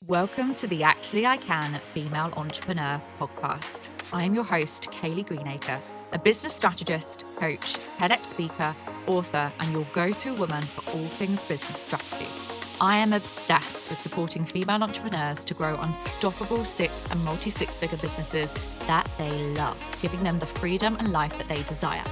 Welcome to the Actually I Can Female Entrepreneur podcast. I am your host, Kaylee Greenacre, a business strategist, coach, TEDx speaker, author, and your go-to woman for all things business strategy. I am obsessed with supporting female entrepreneurs to grow unstoppable six and multi-six-figure businesses that they love, giving them the freedom and life that they desire.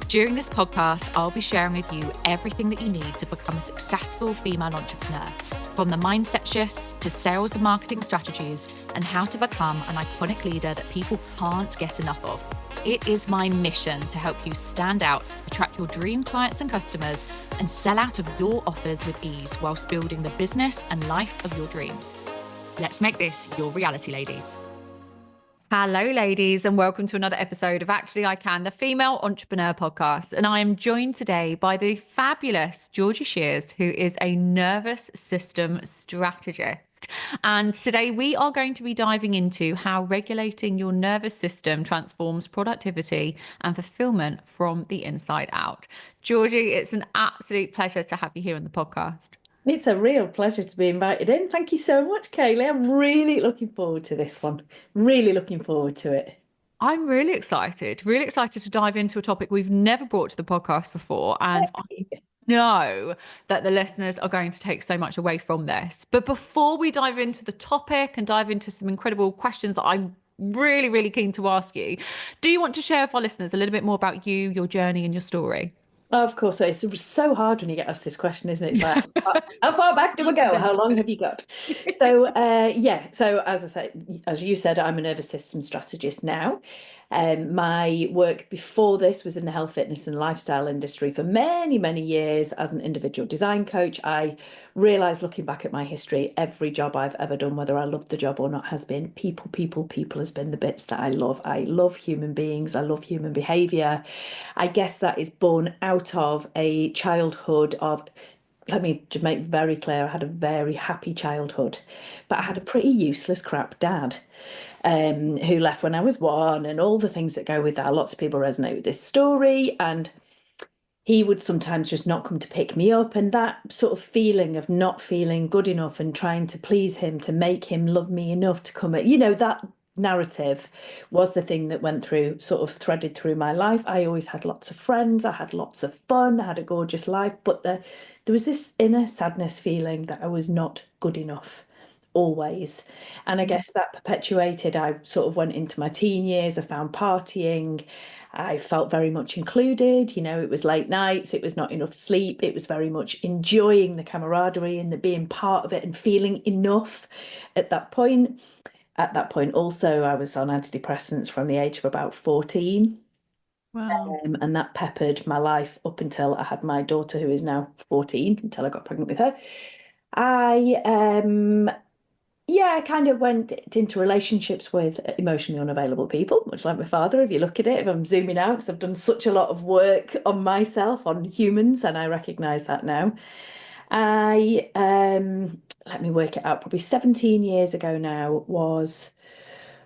During this podcast, I'll be sharing with you everything that you need to become a successful female entrepreneur, from the mindset shifts to sales and marketing strategies and how to become an iconic leader that people can't get enough of. It is my mission to help you stand out, attract your dream clients and customers, and sell out of your offers with ease whilst building the business and life of your dreams. Let's make this your reality, ladies. Hello, ladies, and welcome to another episode of Actually I Can, the Female Entrepreneur Podcast. And I am joined today by the fabulous Georgie Shears, who is a nervous system strategist. And today we are going to be diving into how regulating your nervous system transforms productivity and fulfillment from the inside out. Georgie, it's an absolute pleasure to have you here on the podcast. It's a real pleasure to be invited in. Thank you so much, Kaylee. I'm really looking forward to this one. Really looking forward to it. I'm really excited to dive into a topic we've never brought to the podcast before. And I know that the listeners are going to take so much away from this. But before we dive into the topic and dive into some incredible questions that I'm really keen to ask you, do you want to share with our listeners a little bit more about you, your journey and your story? Oh, of course, it's so hard when you get asked this question, isn't it? It's like, how far back do we go? How long have you got? So, so as I said, as you said, I'm a nervous system strategist now. My work before this was in the health, fitness, and lifestyle industry for many years as an individual design coach. I realized, looking back at my history, every job I've ever done, whether I loved the job or not, has been people has been the bits that I love. I love human beings. I love human behavior. I guess that is born out of a childhood of, let me to make very clear, I had a very happy childhood, but I had a pretty useless crap dad who left when I was one, and all the things that go with that. Lots of people resonate with this story, and he would sometimes just not come to pick me up, and that sort of feeling of not feeling good enough and trying to please him to make him love me enough to come at, that narrative was the thing that went through, sort of threaded through my life. I always had lots of friends, I had lots of fun, I had a gorgeous life, but there was this inner sadness feeling that I was not good enough always. And I guess that perpetuated. I sort of went into my teen years, I found partying, I felt very much included. It was late nights, it was not enough sleep, it was very much enjoying the camaraderie and the being part of it and feeling enough at that point. At that point also, I was on antidepressants from the age of about 14. Wow. And that peppered my life up until I had my daughter, who is now 14, until I got pregnant with her. I kind of went into relationships with emotionally unavailable people, much like my father. If you look at it, if I'm zooming out, because I've done such a lot of work on myself, on humans, and I recognize that now. Let me work it out, probably 17 years ago now, was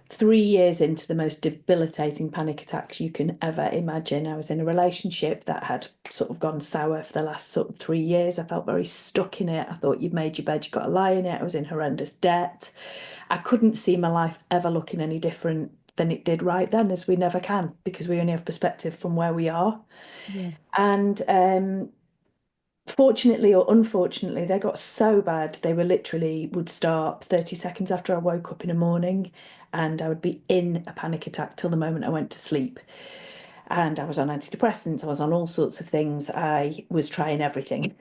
3 years into the most debilitating panic attacks you can ever imagine. I was in a relationship that had sort of gone sour for the last sort of 3 years. I felt very stuck in it. I thought, you've made your bed, you've got to lie in it. I was in horrendous debt. I couldn't see my life ever looking any different than it did right then, as we never can, because we only have perspective from where we are. Yes. And fortunately or unfortunately, they got so bad, they were literally would start 30 seconds after I woke up in the morning, and I would be in a panic attack till the moment I went to sleep. And I was on antidepressants, I was on all sorts of things. I was trying everything.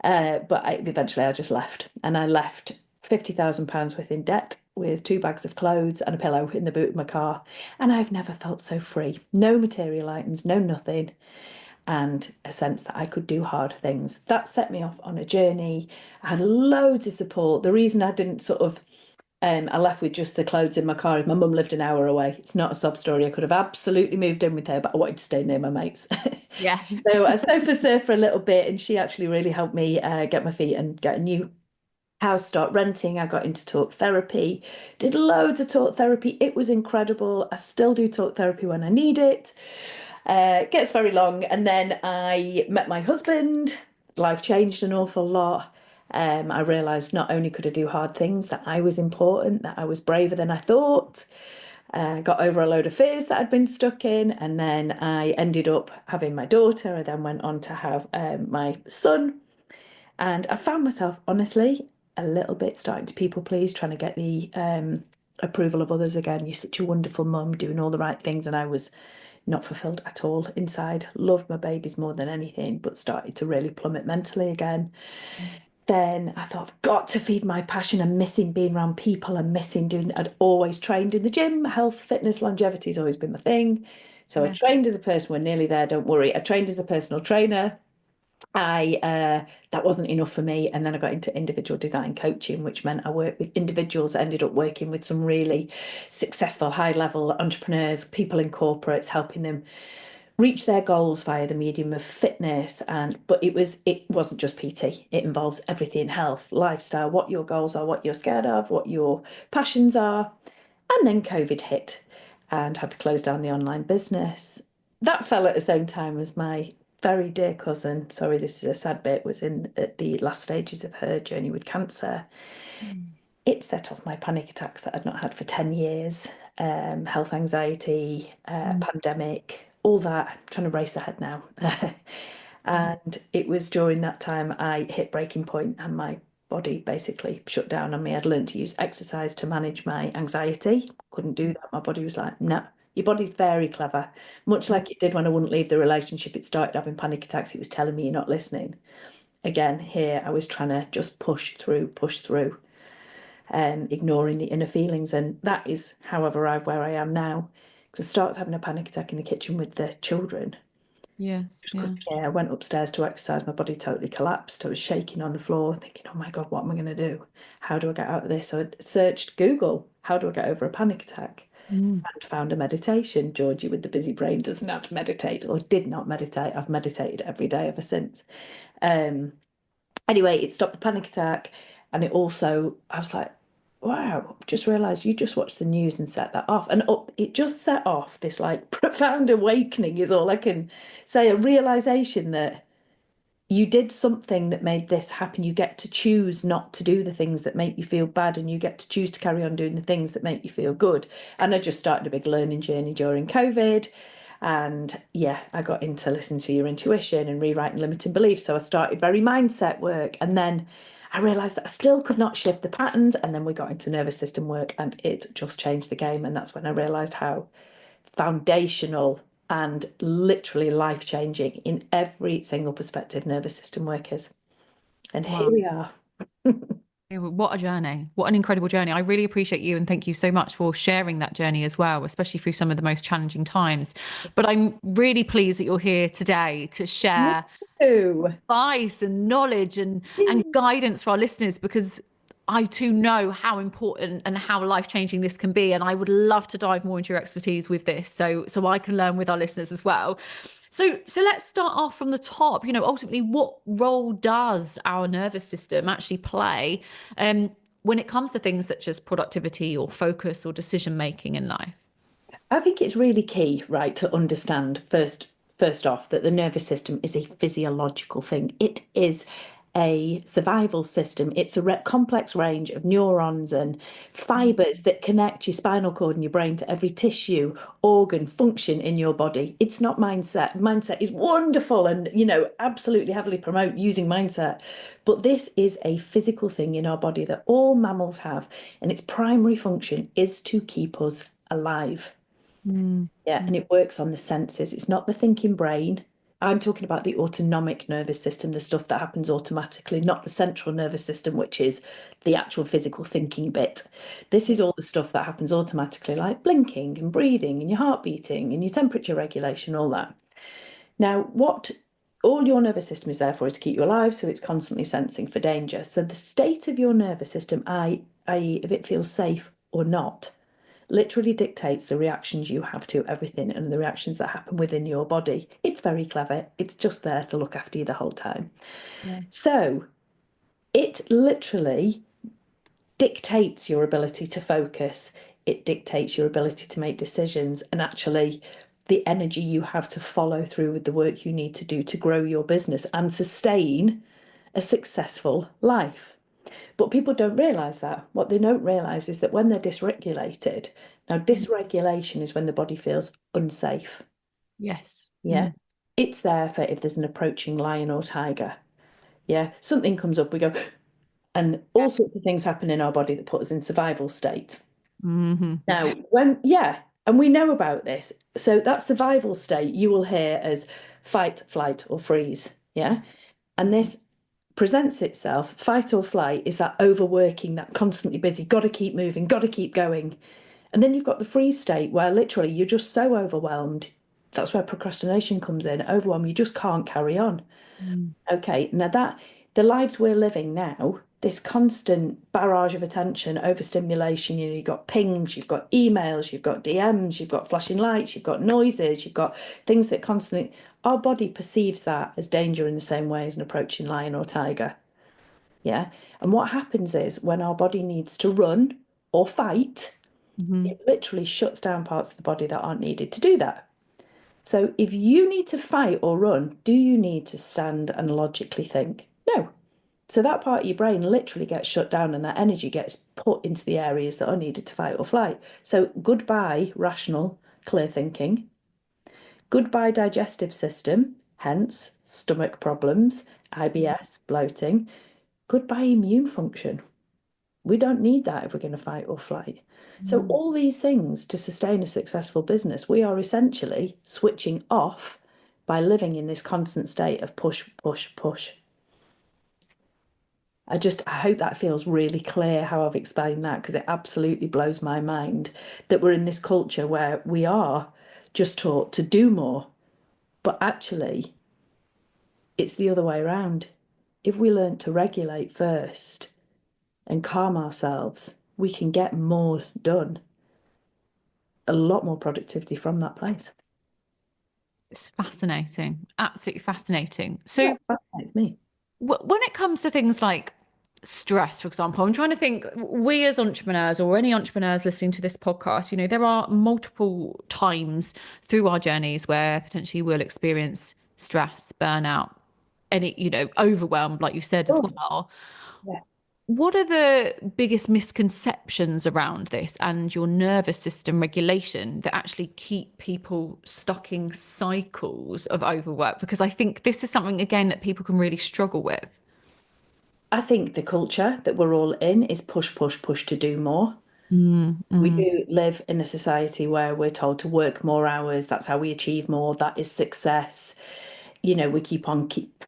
But eventually I just left. And I left £50,000 worth in debt with 2 bags of clothes and a pillow in the boot of my car. And I've never felt so free. No material items, no nothing, and a sense that I could do hard things. That set me off on a journey. I had loads of support. The reason I didn't sort of, I left with just the clothes in my car. If my mum lived an hour away, it's not a sob story. I could have absolutely moved in with her, but I wanted to stay near my mates. Yeah. So I sofa surfed for a little bit, and she actually really helped me get my feet and get a new house, start renting. I got into talk therapy, did loads of talk therapy. It was incredible. I still do talk therapy when I need it. Gets very long. And then I met my husband. Life changed an awful lot. I realized not only could I do hard things, that I was important, that I was braver than I thought. Got over a load of fears that I'd been stuck in, and then I ended up having my daughter. I then went on to have my son, and I found myself, honestly, a little bit starting to people please, trying to get the approval of others again. You're such a wonderful mum, doing all the right things, and I was not fulfilled at all inside. Loved my babies more than anything, but started to really plummet mentally again. Then I thought, I've got to feed my passion. I'm missing being around people. I'm missing doing, I'd always trained in the gym. Health, fitness, longevity has always been my thing. So I Yes. trained as a person, we're nearly there, don't worry. I trained as a personal trainer. I that wasn't enough for me. And then I got into individual design coaching, which meant I worked with individuals. I ended up working with some really successful high-level entrepreneurs, people in corporates, helping them reach their goals via the medium of fitness. And but it wasn't just PT. It involves everything: health, lifestyle, what your goals are, what you're scared of, what your passions are. And then COVID hit and had to close down the online business. That fell at the same time as my very dear cousin, sorry, this is a sad bit, was in at the last stages of her journey with cancer. It set off my panic attacks that I'd not had for 10 years, health anxiety, pandemic, all that. I'm trying to race ahead now. And it was during that time I hit breaking point and my body basically shut down on me. I'd learned to use exercise to manage my anxiety. Couldn't do that. My body was like, no, your body's very clever. Much like it did when I wouldn't leave the relationship, it started having panic attacks. It was telling me you're not listening. Again, here I was trying to just push through, ignoring the inner feelings. And that is how I've arrived where I am now. Because I started having a panic attack in the kitchen with the children. Yes. Yeah. Yeah, I went upstairs to exercise. My body totally collapsed. I was shaking on the floor, thinking, oh my God, what am I going to do? How do I get out of this? So I searched Google, how do I get over a panic attack? Mm. And found a meditation. Georgie with the busy brain doesn't have to meditate, or did not meditate. I've meditated every day ever since. Anyway, it stopped the panic attack. And it also, I was like, wow, just realized you just watched the news and set that off. And it just set off this like profound awakening, is all I can say, a realization that you did something that made this happen. You get to choose not to do the things that make you feel bad, and you get to choose to carry on doing the things that make you feel good. And I just started a big learning journey during COVID. And yeah, I got into listening to your intuition and rewriting limiting beliefs. So I started very mindset work. And then I realized that I still could not shift the patterns. And then we got into nervous system work, and it just changed the game. And that's when I realized how foundational and literally life changing in every single perspective nervous system work is. And here Wow. we are. What a journey. What an incredible journey. I really appreciate you, and thank you so much for sharing that journey as well, especially through some of the most challenging times. But I'm really pleased that you're here today to Me share too. advice and knowledge and guidance for our listeners, because I too know how important and how life-changing this can be. And I would love to dive more into your expertise with this so I can learn with our listeners as well. So let's start off from the top. Ultimately, what role does our nervous system actually play when it comes to things such as productivity or focus or decision making in life? I think it's really key, right, to understand first off that the nervous system is a physiological thing. It is a survival system. It's a complex range of neurons and fibers that connect your spinal cord and your brain to every tissue, organ, function in your body. It's not mindset. Mindset is wonderful and, absolutely heavily promote using mindset. But this is a physical thing in our body that all mammals have, and its primary function is to keep us alive. Mm. Yeah, and it works on the senses. It's not the thinking brain. I'm talking about the autonomic nervous system, the stuff that happens automatically, not the central nervous system, which is the actual physical thinking bit. This is all the stuff that happens automatically, like blinking and breathing and your heart beating and your temperature regulation, all that. Now, what all your nervous system is there for is to keep you alive, so it's constantly sensing for danger. So the state of your nervous system, i.e., if it feels safe or not, literally dictates the reactions you have to everything and the reactions that happen within your body. It's very clever. It's just there to look after you the whole time. Yeah. So it literally dictates your ability to focus. It dictates your ability to make decisions, and actually the energy you have to follow through with the work you need to do to grow your business and sustain a successful life. But people don't realize that. What they don't realize is that when they're dysregulated, now dysregulation is when the body feels unsafe. Yes. Yeah. It's there for if there's an approaching lion or tiger. Yeah. Something comes up, we go, and all sorts of things happen in our body that put us in survival state. Now, yeah, and we know about this. So that survival state you will hear as fight, flight, or freeze. Yeah. And this presents itself, fight or flight is that overworking, that constantly busy, got to keep moving, got to keep going. And then you've got the freeze state where literally you're just so overwhelmed. That's where procrastination comes in. Overwhelm, you just can't carry on. Okay, now that the lives we're living now, this constant barrage of attention, overstimulation, you've got pings, you've got emails, you've got DMs, you've got flashing lights, you've got noises, you've got things that constantly, our body perceives that as danger in the same way as an approaching lion or tiger. Yeah. And what happens is when our body needs to run or fight, it literally shuts down parts of the body that aren't needed to do that. So if you need to fight or run, do you need to stand and logically think? No. So that part of your brain literally gets shut down and that energy gets put into the areas that are needed to fight or flight. So goodbye, rational, clear thinking. Goodbye, digestive system, hence stomach problems, IBS, bloating. Goodbye, immune function. We don't need that if we're going to fight or flight. So all these things to sustain a successful business, we are essentially switching off by living in this constant state of push, push, push. I hope that feels really clear how I've explained that, because it absolutely blows my mind that we're in this culture where we are just taught to do more. But actually, it's the other way around. If we learn to regulate first and calm ourselves, we can get more done, a lot more productivity from that place. It's fascinating, absolutely fascinating. So, Yeah, that fascinates me. when it comes to things like stress, for example, I'm trying to think, we as entrepreneurs or any entrepreneurs listening to this podcast, there are multiple times through our journeys where potentially we'll experience stress, burnout, any, overwhelmed, like you said as Oh, well. yeah. What are the biggest misconceptions around this and your nervous system regulation that actually keep people stuck in cycles of overwork? Because I think this is something, again, that people can really struggle with. I think the culture that we're all in is push, push, push to do more. We do live in a society where we're told to work more hours. That's how we achieve more. That is success. We keep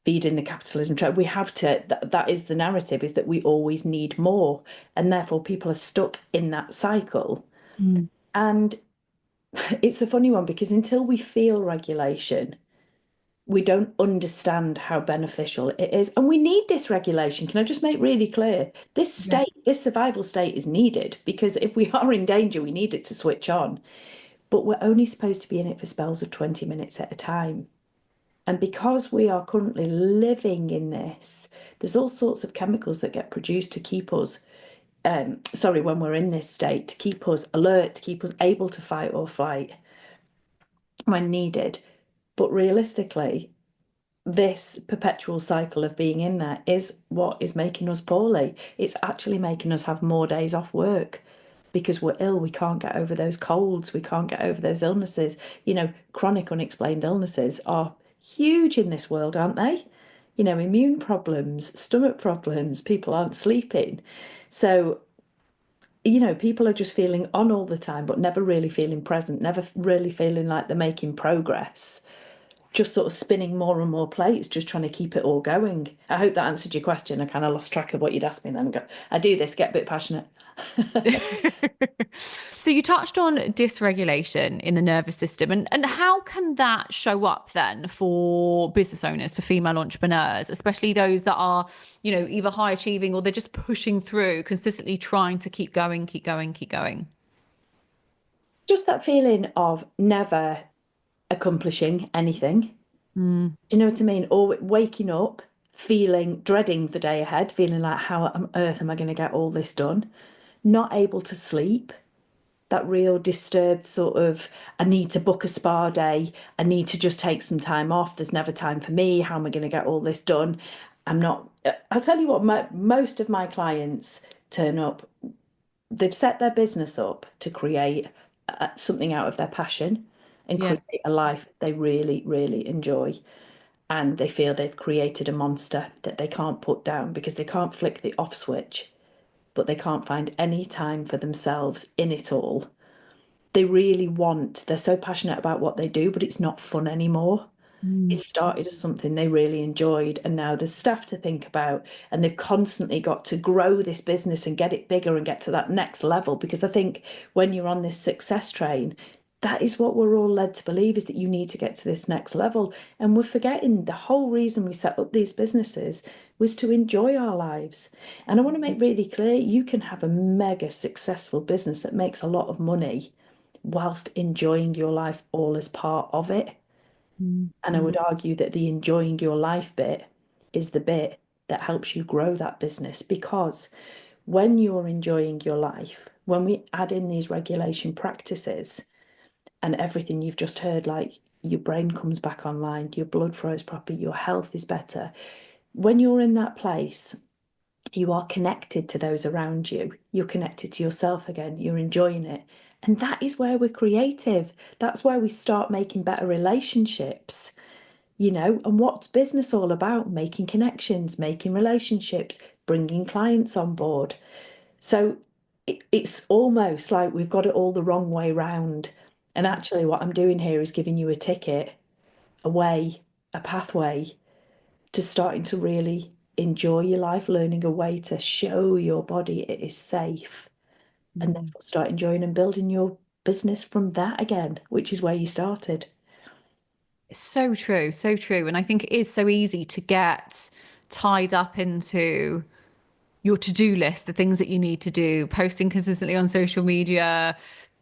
feeding the capitalism trap. We have to, that is the narrative, is that we always need more. And therefore people are stuck in that cycle. And it's a funny one because until we feel regulation, we don't understand how beneficial it is. And we need dysregulation. Can I just make really clear? This Yeah. state, this survival state is needed because if we are in danger, we need it to switch on. But we're only supposed to be in it for spells of 20 minutes at a time. And because we are currently living in this, there's all sorts of chemicals that get produced to keep us, when we're in this state, to keep us alert, to keep us able to fight or flight when needed. But realistically, this perpetual cycle of being in there is what is making us poorly. It's actually making us have more days off work because we're ill. We can't get over those colds. We can't get over those illnesses. Chronic unexplained illnesses are huge in this world, aren't they? Immune problems, stomach problems, people aren't sleeping. So, people are just feeling on all the time, but never really feeling present, never really feeling like they're making progress, just sort of spinning more and more plates, just trying to keep it all going. I hope that answered your question. I kind of lost track of what you'd asked me then. I do this, get a bit passionate. So you touched on dysregulation in the nervous system, and how can that show up then for business owners, for female entrepreneurs, especially those that are, either high achieving or they're just pushing through, consistently trying to keep going, keep going, keep going. Just that feeling of never accomplishing anything. Do you know what I mean? Or waking up, dreading the day ahead, feeling like, how on earth am I going to get all this done? Not able to sleep, that real disturbed sort of, I need to book a spa day. I need to just take some time off. There's never time for me. How am I going to get all this done? I'm not, I'll tell you what, most of my clients turn up, they've set their business up to create something out of their passion and create Yes. a life they really, really enjoy. And they feel they've created a monster that they can't put down because they can't flick the off switch, but they can't find any time for themselves in it all. They really want, they're so passionate about what they do, but it's not fun anymore. It Mm. started as something they really enjoyed, and now there's staff to think about, and they've constantly got to grow this business and get it bigger and get to that next level. Because I think when you're on this success train, that is what we're all led to believe, is that you need to get to this next level. And we're forgetting the whole reason we set up these businesses was to enjoy our lives. And I want to make really clear, you can have a mega successful business that makes a lot of money whilst enjoying your life all as part of it. Mm. And I would argue that the enjoying your life bit is the bit that helps you grow that business, because when you're enjoying your life, when we add in these regulation practices and everything you've just heard, like your brain comes back online, your blood flows properly, your health is better. When you're in that place, you are connected to those around you. You're connected to yourself again. You're enjoying it. And that is where we're creative. That's where we start making better relationships. And what's business all about? Making connections, making relationships, bringing clients on board. So it's almost like we've got it all the wrong way round. And actually, what I'm doing here is giving you a ticket, a way, a pathway to starting to really enjoy your life, learning a way to show your body it is safe, and then Mm. start enjoying and building your business from that again, which is where you started. So true, so true. And I think it is so easy to get tied up into your to-do list, the things that you need to do, posting consistently on social media,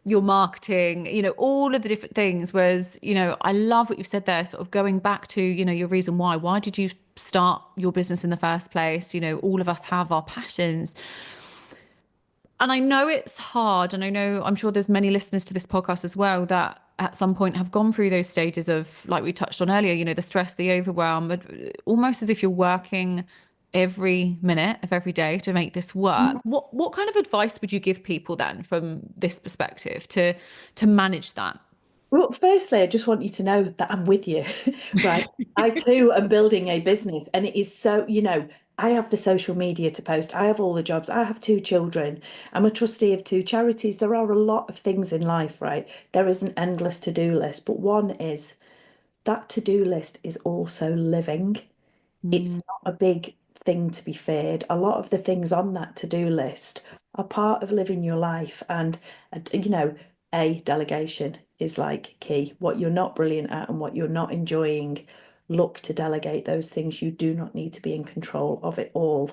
your marketing, all of the different things. Whereas, I love what you've said there, sort of going back to, your reason why. Why did you start your business in the first place? All of us have our passions. And I know it's hard, and I'm sure there's many listeners to this podcast as well that at some point have gone through those stages of, like we touched on earlier, the stress, the overwhelm, but almost as if you're working every minute of every day to make this work. What kind of advice would you give people then from this perspective to manage that? Well, firstly, I just want you to know that I'm with you, right? I too am building a business, and it is so, I have the social media to post. I have all the jobs. I have two children. I'm a trustee of two charities. There are a lot of things in life, right? There is an endless to-do list, but one is that to-do list is also living. It's Mm. not a big thing to be feared. A lot of the things on that to-do list are part of living your life. And, a delegation is like key. What you're not brilliant at and what you're not enjoying, look to delegate those things. You do not need to be in control of it all,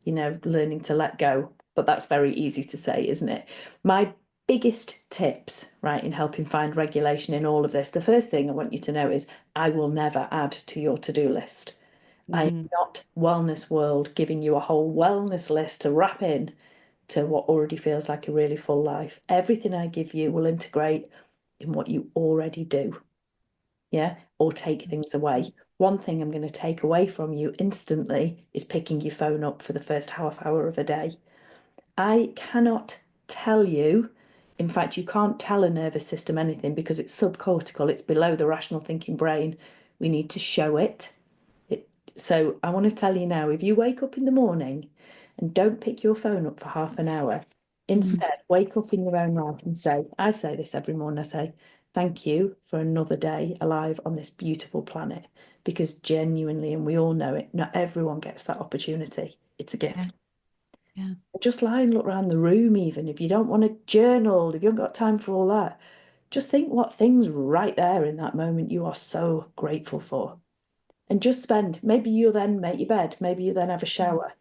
learning to let go. But that's very easy to say, isn't it? My biggest tips, right, in helping find regulation in all of this, the first thing I want you to know is I will never add to your to-do list. I am Mm. not wellness world giving you a whole wellness list to wrap in to what already feels like a really full life. Everything I give you will integrate in what you already do, yeah, or take things away. One thing I'm going to take away from you instantly is picking your phone up for the first half hour of a day. I cannot tell you, in fact, you can't tell a nervous system anything because it's subcortical, it's below the rational thinking brain. We need to show it. So I want to tell you now, if you wake up in the morning and don't pick your phone up for half an hour, Mm. instead wake up in your own right and say, I say this every morning, I say, thank you for another day alive on this beautiful planet. Because genuinely, and we all know it, not everyone gets that opportunity. It's a Yeah, gift. yeah. Just lie and look around the room, even if you don't want to journal, if you haven't got time for all that. Just think what things right there in that moment you are so grateful for. And just spend, maybe you'll then make your bed, maybe you then have a shower.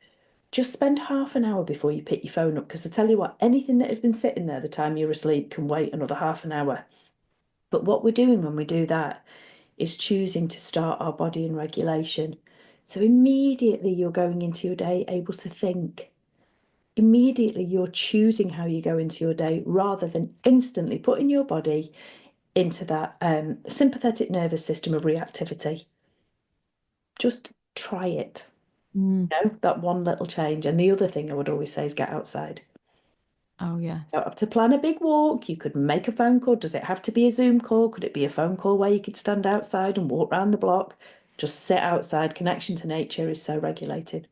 Just spend half an hour before you pick your phone up. Because I tell you what, anything that has been sitting there the time you're asleep can wait another half an hour. But what we're doing when we do that is choosing to start our body in regulation. So immediately you're going into your day able to think. Immediately you're choosing how you go into your day rather than instantly putting your body into that sympathetic nervous system of reactivity. Just try it. Mm. That one little change. And the other thing I would always say is get outside. Oh, You don't yes. have to plan a big walk. You could make a phone call. Does it have to be a Zoom call? Could it be a phone call where you could stand outside and walk around the block? Just sit outside. Connection to nature is so regulated.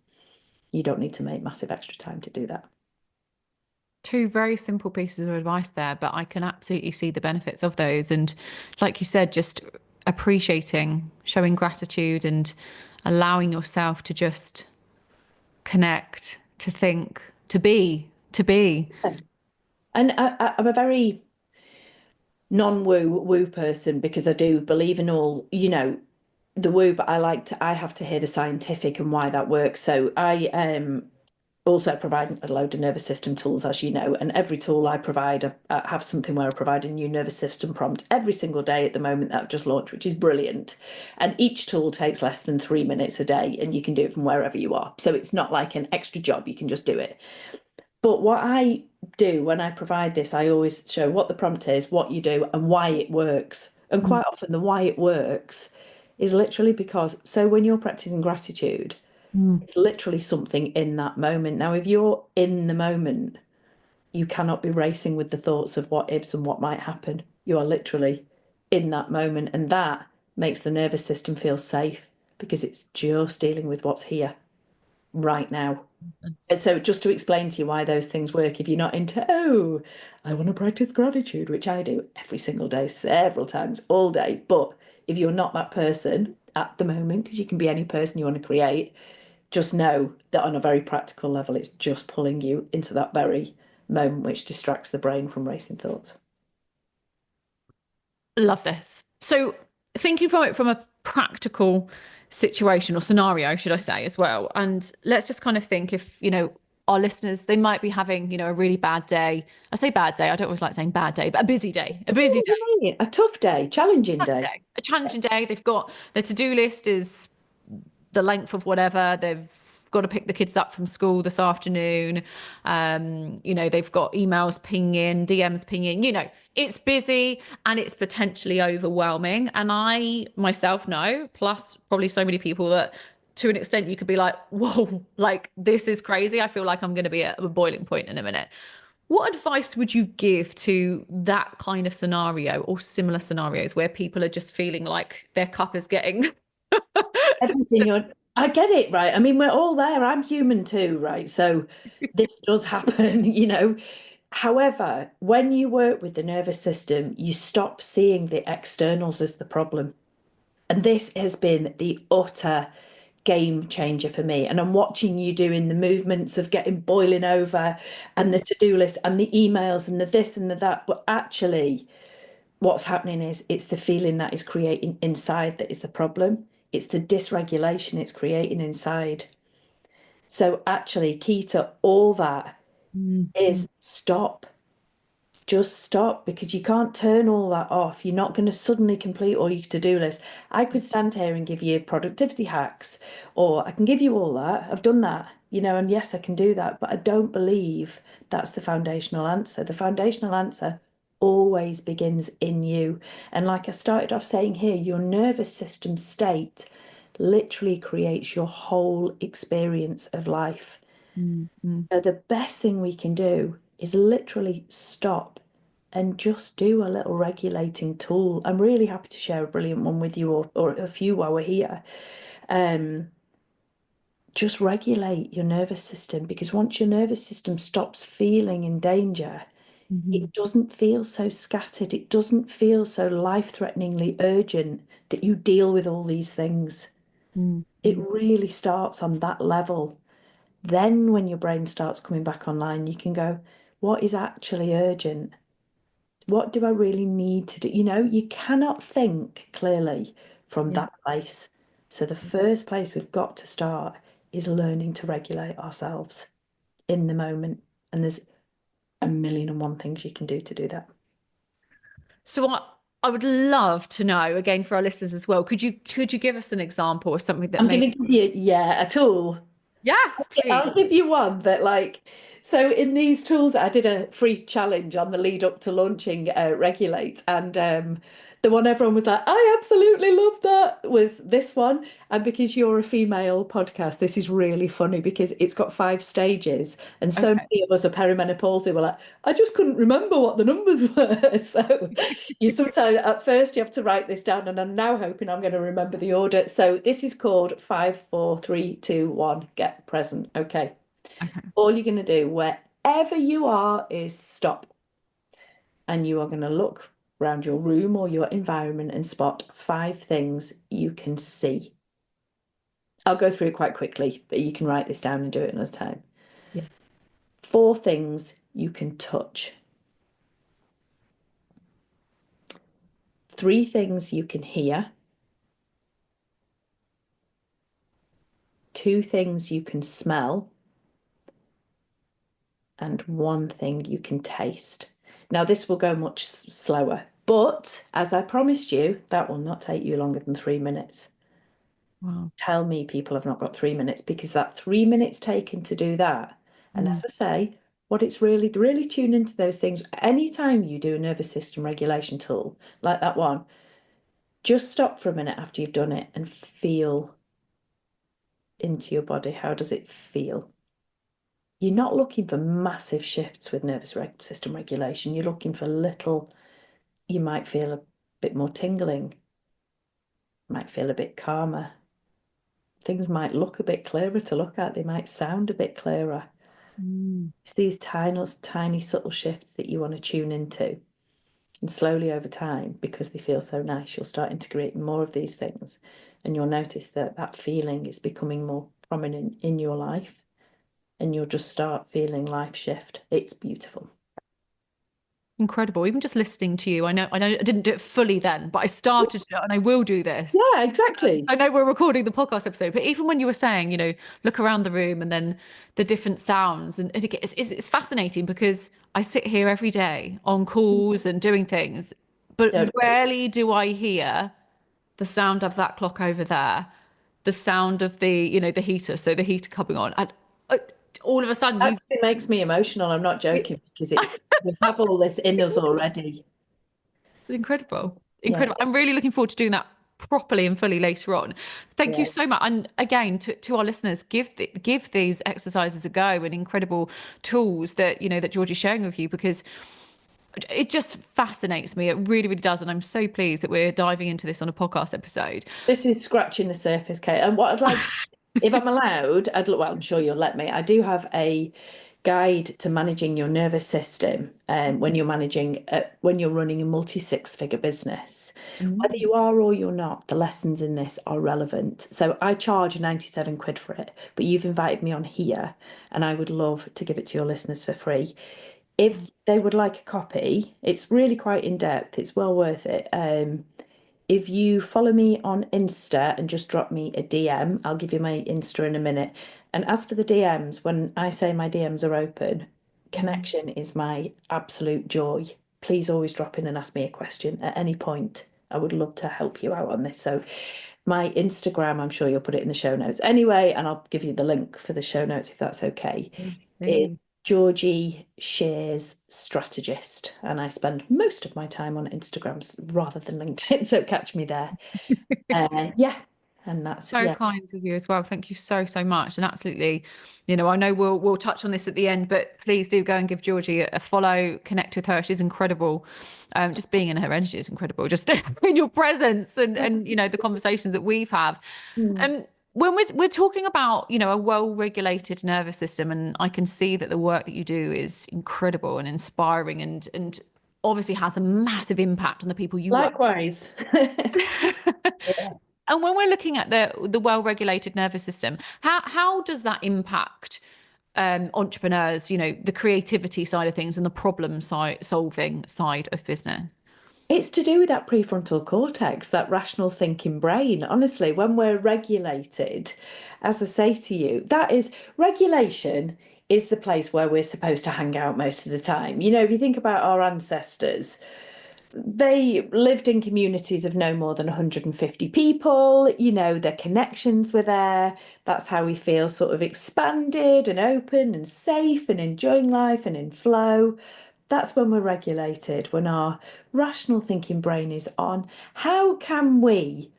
You don't need to make massive extra time to do that. Two very simple pieces of advice there, but I can absolutely see the benefits of those. And like you said, just appreciating, showing gratitude, and allowing yourself to just connect, to think, to be. And I'm a very non-woo person because I do believe in all, the woo, but I have to hear the scientific and why that works. So I also provide a load of nervous system tools, as you know, and every tool I provide, I have something where I provide a new nervous system prompt every single day at the moment that I've just launched, which is brilliant. And each tool takes less than 3 minutes a day, and you can do it from wherever you are. So it's not like an extra job, you can just do it. But what I do when I provide this, I always show what the prompt is, what you do, and why it works. And Mm, quite often, the why it works is literally because, so when you're practicing gratitude, mm, it's literally something in that moment. Now, if you're in the moment, you cannot be racing with the thoughts of what ifs and what might happen. You are literally in that moment. And that makes the nervous system feel safe because it's just dealing with what's here right now. that's- And so, just to explain to you why those things work, if you're not into, oh, I want to practice gratitude, which I do every single day, several times, all day. But if you're not that person at the moment, because you can be any person you want to create, just know that on a very practical level, it's just pulling you into that very moment, which distracts the brain from racing thoughts. Love this. So thinking from it from a practical situation or scenario, should I say, as well. And let's just kind of think if, our listeners, they might be having, a really bad day. I say bad day, I don't always like saying bad day, but a busy day, a busy day, Yeah, a tough day, challenging tough day. day, a challenging day. They've got their to-do list is the length of whatever. They've got to pick the kids up from school this afternoon. They've got emails pinging, DMs pinging. It's busy and it's potentially overwhelming. And I myself know, plus probably so many people that to an extent you could be like, whoa, like this is crazy. I feel like I'm going to be at a boiling point in a minute. What advice would you give to that kind of scenario or similar scenarios where people are just feeling like their cup is getting Everything you're, I get it, right? I mean, we're all there. I'm human too, right? So this does happen, However, when you work with the nervous system, you stop seeing the externals as the problem. And this has been the utter game changer for me. And I'm watching you doing the movements of getting boiling over and the to-do list and the emails and the this and the that. But actually, what's happening is it's the feeling that is creating inside that is the problem. It's the dysregulation it's creating inside. So actually, key to all that Mhm. is stop. Just stop because you can't turn all that off. You're not going to suddenly complete all your to-do list. I could stand here and give you productivity hacks, or I can give you all that. I've done that, and yes, I can do that, but I don't believe that's the foundational answer. The foundational answer always begins in you. And like I started off saying here, your nervous system state literally creates your whole experience of life. Mhm. So the best thing we can do is literally stop and just do a little regulating tool. I'm really happy to share a brilliant one with you or a few while we're here. Um, just regulate your nervous system because once your nervous system stops feeling in danger, Mhm. it doesn't feel so scattered. It doesn't feel so life-threateningly urgent that you deal with all these things. It Mhm. really starts on that level. Then, when your brain starts coming back online, you can go, what is actually urgent? What do I really need to do? You cannot think clearly from Yeah. that place. So, the first place we've got to start is learning to regulate ourselves in the moment. And there's a million and one things you can do to do that. So I would love to know, again, for our listeners as well, could you give us an example of something that I'm going maybe, to give you, yeah, a tool. yes, please. I'll give you one that, so in these tools, I did a free challenge on the lead up to launching Regulate, and The one everyone was like, I absolutely love that was this one. And because you're a female podcast, this is really funny because it's got 5 stages. And so Okay. many of us are perimenopausal. They were like, I just couldn't remember what the numbers were. So you sometimes, at first, you have to write this down. And I'm now hoping I'm going to remember the order. So this is called 5, 4, 3, 2, 1, get present. Okay. Okay. All you're going to do wherever you are is stop. And you are going to look around your room or your environment and spot 5 things you can see. I'll go through it quite quickly, but you can write this down and do it another time. Yeah. 4 things you can touch. 3 things you can hear. 2 things you can smell. And 1 thing you can taste. Now, this will go much slower, but as I promised you, that will not take you longer than 3 minutes. Wow. Tell me people have not got 3 minutes because that 3 minutes taken to do that. And as I say, what it's really, really tune into those things. Anytime you do a nervous system regulation tool like that one, just stop for a minute after you've done it and feel into your body. How does it feel? You're not looking for massive shifts with nervous system regulation. You're looking for little, you might feel a bit more tingling, might feel a bit calmer. Things might look a bit clearer to look at. They might sound a bit clearer. It's these tiny, tiny, subtle shifts that you want to tune into. And slowly over time, because they feel so nice, you'll start integrating more of these things. And you'll notice that that feeling is becoming more prominent in your life. And you'll just start feeling life shift. It's beautiful. Incredible. Even just listening to you, I know I didn't do it fully then, but I started to do it and I will do this. Yeah, exactly. So I know we're recording the podcast episode, but even when you were saying, look around the room and then the different sounds, and it's fascinating because I sit here every day on calls and doing things, but Don't it? rarely do I hear the sound of that clock over there, the sound of the heater, so the heater coming on. And uh, all of a sudden you Actually makes me emotional. I'm not joking because it's we have all this in us already. Incredible. Yeah, Incredible. I'm really looking forward to doing that properly and fully later on. Thank you yeah. so much. And again, to our listeners, give these exercises a go and incredible tools that Georgie's sharing with you because it just fascinates me. It really, really does. And I'm so pleased that we're diving into this on a podcast episode. This is scratching the surface, Kate. And what I'd like, if I'm allowed, well, I'm sure you'll let me. I do have a guide to managing your nervous system when you're running a multi-6-figure business. Whether Mm. you are or you're not, the lessons in this are relevant. So I charge 97 quid for it, but you've invited me on here and I would love to give it to your listeners for free. If they would like a copy, it's really quite in depth. It's well worth it. If you follow me on Insta and just drop me a DM, I'll give you my Insta in a minute. And as for the DMs, when I say my DMs are open, connection is my absolute joy. Please always drop in and ask me a question at any point. I would love to help you out on this. So my Instagram, I'm sure you'll put it in the show notes anyway, and I'll give you the link for the show notes if that's okay. Yes, It's please. Georgie Shears Strategist, and I spend most of my time on Instagram rather than LinkedIn, so catch me there. Yeah, and that's So yeah. kind of you as well. Thank you so, so much. And absolutely, I know we'll touch on this at the end, but please do go and give Georgie a follow, connect with her. She's incredible. Just being in her energy is incredible. Just in your presence and the conversations that we've had. Mm. When we're talking about, a well-regulated nervous system, and I can see that the work that you do is incredible and inspiring and obviously has a massive impact on the people you work Likewise. Yeah. and when we're looking at the well-regulated nervous system, how does that impact entrepreneurs, the creativity side of things and the problem solving side of business? It's to do with that prefrontal cortex, that rational thinking brain. Honestly, when we're regulated, as I say to you, that is regulation is the place where we're supposed to hang out most of the time. If you think about our ancestors, they lived in communities of no more than 150 people. Their connections were there. That's how we feel sort of expanded and open and safe and enjoying life and in flow. That's when we're regulated, when our rational thinking brain is on. How can we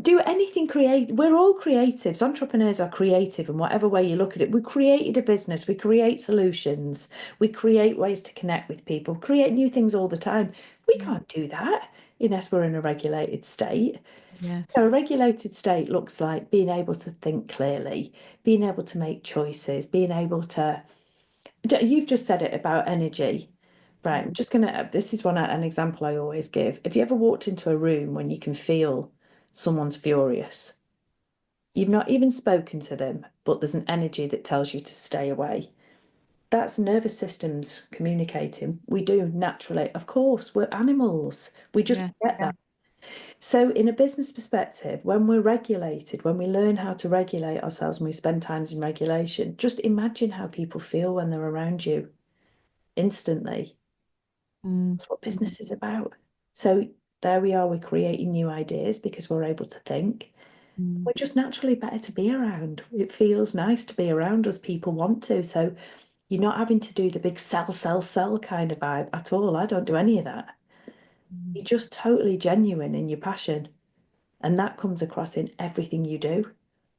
do anything creative? We're all creatives. Entrepreneurs are creative in whatever way you look at it. We created a business, we create solutions, we create ways to connect with people, create new things all the time. We can't do that unless we're in a regulated state. So a Yes. regulated state looks like being able to think clearly, being able to make choices, being able to, you've just said it about energy. Right, I'm just gonna, this is an example I always give. Have you ever walked into a room when you can feel someone's furious? You've not even spoken to them, but there's an energy that tells you to stay away. That's nervous systems communicating. We do naturally. Of course, we're animals. We just Yeah. get that. So, in a business perspective, when we're regulated, when we learn how to regulate ourselves and we spend times in regulation, just imagine how people feel when they're around you instantly. Mm. That's what business is about. So, there we are, we're creating new ideas because we're able to think. Mm. We're just naturally better to be around. It feels nice to be around us. People want to. So, you're not having to do the big sell, sell, sell kind of vibe at all. I don't do any of that. Mm. You're just totally genuine in your passion. And that comes across in everything you do.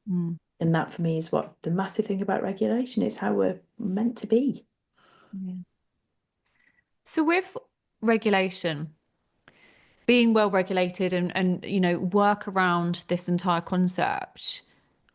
Mm. And that for me is what the massive thing about regulation is how we're meant to be. Yeah. So with regulation, being well regulated and work around this entire concept,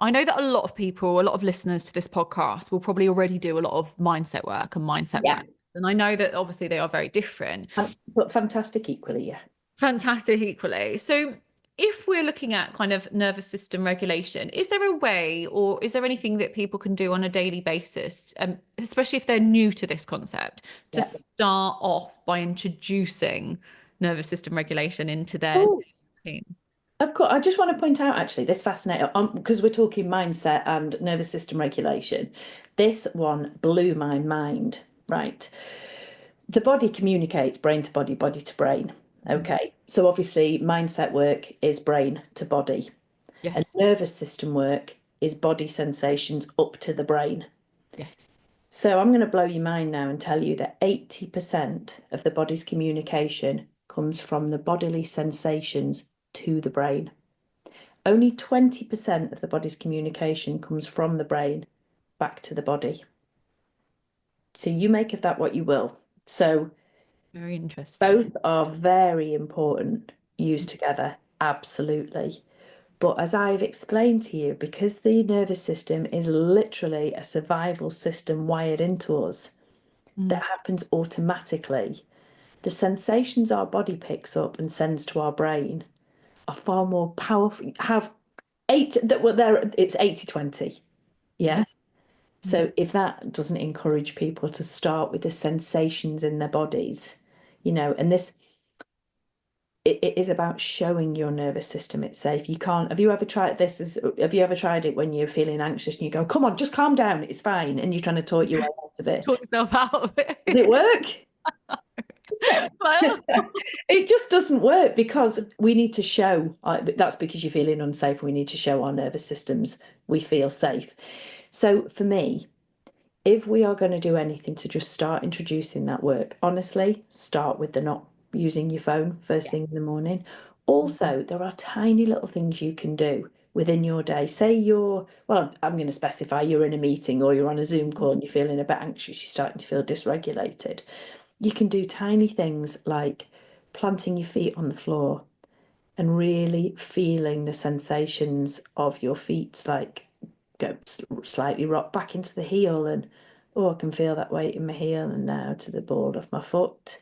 I know that a lot of people, a lot of listeners to this podcast will probably already do a lot of mindset work and mindset Yeah. practice. And I know that obviously they are very different. But fantastic equally, yeah. Fantastic equally. So if we're looking at kind of nervous system regulation, is there a way or is there anything that people can do on a daily basis, especially if they're new to this concept, to Yeah. start off by introducing nervous system regulation into their Oh, routines? of course. I just want to point out actually this fascinating because we're talking mindset and nervous system regulation. This one blew my mind, right? The body communicates brain to body, body to brain. Mhm. Okay. So obviously mindset work is brain to body. And Yes. nervous system work is body sensations up to the brain. Yes. So I'm going to blow your mind now and tell you that 80% of the body's communication comes from the bodily sensations to the brain. Only 20% of the body's communication comes from the brain back to the body. So you make of that what you will. So Very interesting. both are very important used together, absolutely. But as I've explained to you, because the nervous system is literally a survival system wired into us Mm. that happens automatically, the sensations our body picks up and sends to our brain are far more powerful. Have eight that were there, it's 80-20. Yeah. Yes. Mm. So if that doesn't encourage people to start with the sensations in their bodies, and this it is about showing your nervous system it's safe. You can't, have you ever tried this? Have you ever tried it when you're feeling anxious and you go, come on, just calm down, it's fine, and you're trying to talk your way out of it? Talk yourself out of Does it it. work? No. Well, It just doesn't work because we need to show, that's because you're feeling unsafe. We need to show our nervous systems we feel safe. So for me, if we are going to do anything to just start introducing that work, honestly, start with the not using your phone first thing in the morning. Also, there are tiny little things you can do within your day. Say well, I'm going to specify you're in a meeting or you're on a Zoom call and you're feeling a bit anxious, you're starting to feel dysregulated. You can do tiny things like planting your feet on the floor and really feeling the sensations of your feet, like go slightly rock back into the heel and oh, I can feel that weight in my heel and now to the ball of my foot.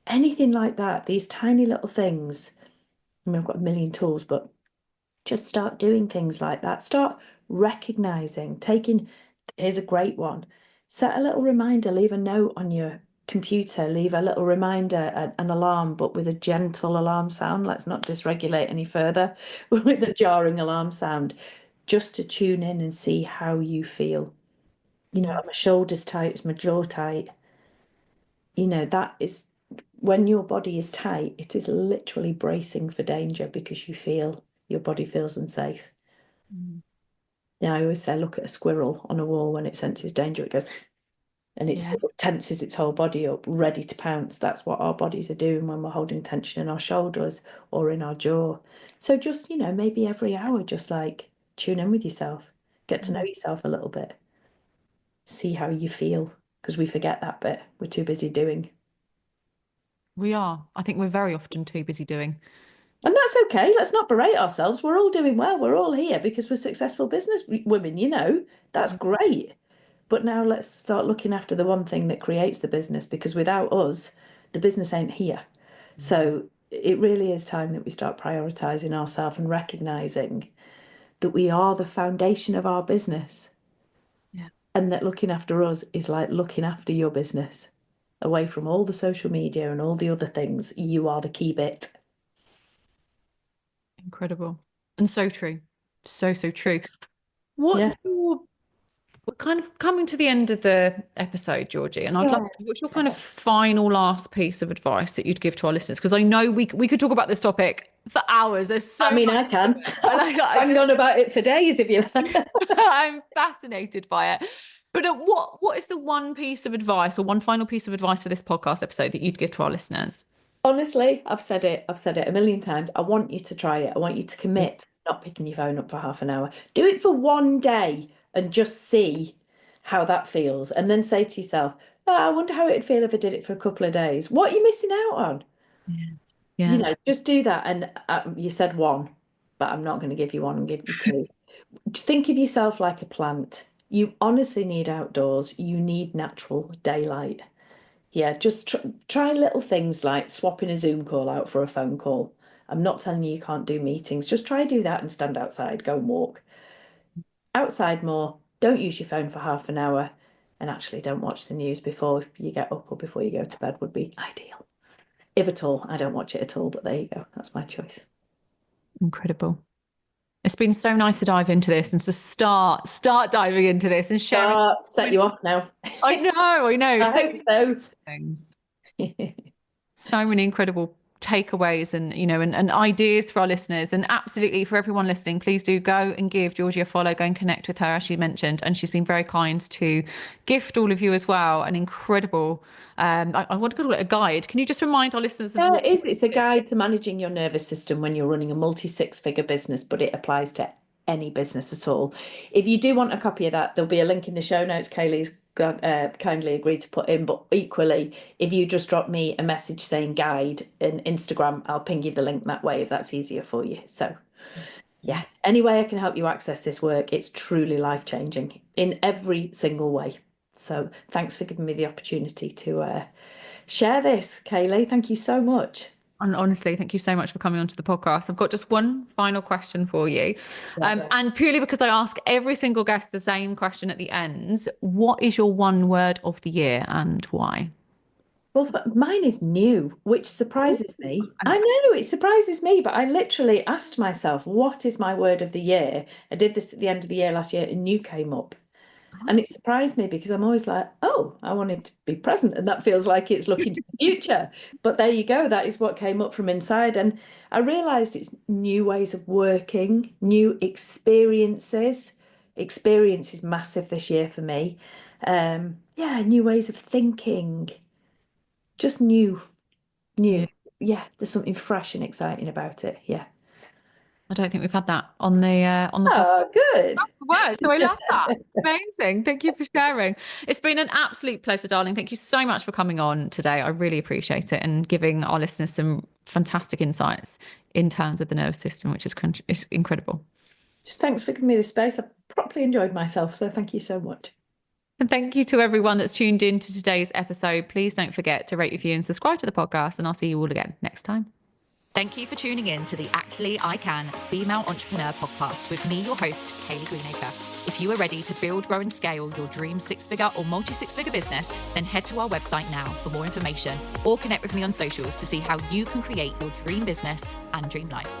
Anything like that, these tiny little things. I mean, I've got a million tools, but just start doing things like that. Start recognizing, here's a great one. Set a little reminder, leave a note on your computer, leave a little reminder, an alarm, but with a gentle alarm sound. Let's not dysregulate any further with a jarring alarm sound, just to tune in and see how you feel. Are my shoulders tight? Is my jaw tight? That is when your body is tight, it is literally bracing for danger because your body feels unsafe. Mm. Yeah, I always say look at a squirrel on a wall when it senses danger, it goes, and it tenses its whole body up, ready to pounce. That's what our bodies are doing when we're holding tension in our shoulders or in our jaw. So just, maybe every hour, just like tune in with yourself, get to know yourself a little bit, see how you feel, because we forget that bit. We're too busy doing. We are. I think we're very often too busy doing. And that's okay. Let's not berate ourselves. We're all doing well. We're all here because we're successful business women, that's great. But now let's start looking after the one thing that creates the business, because without us, the business ain't here. So it really is time that we start prioritizing ourselves and recognizing that we are the foundation of our business. Yeah. And that looking after us is like looking after your business. Away from all the social media and all the other things, you are the key bit. Incredible. And so true. So true. What's your, we're kind of coming to the end of the episode, Georgie, and I'd love to know, what's your kind of final last piece of advice that you'd give to our listeners? Because I know we could talk about this topic for hours. There's so much. I can. I'm on about it for days if you like. I'm fascinated by it. But what is the one piece of advice or one final piece of advice for this podcast episode that you'd give to our listeners? Honestly, I've said it a million times. I want you to try it. I want you to commit, not picking your phone up for half an hour. Do it for one day and just see how that feels. And then say to yourself, I wonder how it'd feel if I did it for a couple of days. What are you missing out on? Yeah. Just do that. And you said one, but I'm not going to give you one and give you two. Think of yourself like a plant. You honestly need outdoors. You need natural daylight. Yeah, just try little things like swapping a Zoom call out for a phone call. I'm not telling you can't do meetings. Just try do that and stand outside, go and walk. Outside more. Don't use your phone for half an hour. And actually don't watch the news before you get up or before you go to bed would be ideal. If at all. I don't watch it at all, but there you go. That's my choice. Incredible. It's been so nice to dive into this and to start diving into this and sharing. Set you off now. I know. I hope so. Things. So many incredible takeaways and and ideas for our listeners, and absolutely for everyone listening, please do go and give Georgie a follow, go and connect with her as she mentioned, and she's been very kind to gift all of you as well an incredible I want to call it a guide. Can you just remind our listeners of it is? It's a guide to managing your nervous system when you're running a multi-six-figure business, but it applies to any business at all. If you do want a copy of that, there'll be a link in the show notes. Kaylee's kindly agreed to put in, but equally, if you just drop me a message saying guide in Instagram, I'll ping you the link that way if that's easier for you. So yeah, any way I can help you access this work, it's truly life-changing in every single way. So thanks for giving me the opportunity to share this, Kaylee. Thank you so much. And honestly, thank you so much for coming onto the podcast. I've got just one final question for you. And purely because I ask every single guest the same question at the end, what is your one word of the year and why? Well, mine is new, which surprises me. I know it surprises me, but I literally asked myself, what is my word of the year? I did this at the end of the year last year and new came up. And it surprised me because I'm always like, oh, I wanted to be present. And that feels like it's looking to the future. But there you go. That is what came up from inside. And I realized it's new ways of working, new experiences. Experience is massive this year for me. New ways of thinking. Just new. Yeah, there's something fresh and exciting about it. Yeah. I don't think we've had that on the Oh, good. That's the word. So I love that. Amazing. Thank you for sharing. It's been an absolute pleasure, darling. Thank you so much for coming on today. I really appreciate it and giving our listeners some fantastic insights in terms of the nervous system, which is incredible. Just thanks for giving me the space. I properly enjoyed myself. So thank you so much. And thank you to everyone that's tuned in to today's episode. Please don't forget to rate, review and subscribe to the podcast, and I'll see you all again next time. Thank you for tuning in to the Actually I Can Female Entrepreneur podcast with me, your host, Kaylee Greenacre. If you are ready to build, grow and scale your dream six-figure or multi-six-figure business, then head to our website now for more information or connect with me on socials to see how you can create your dream business and dream life.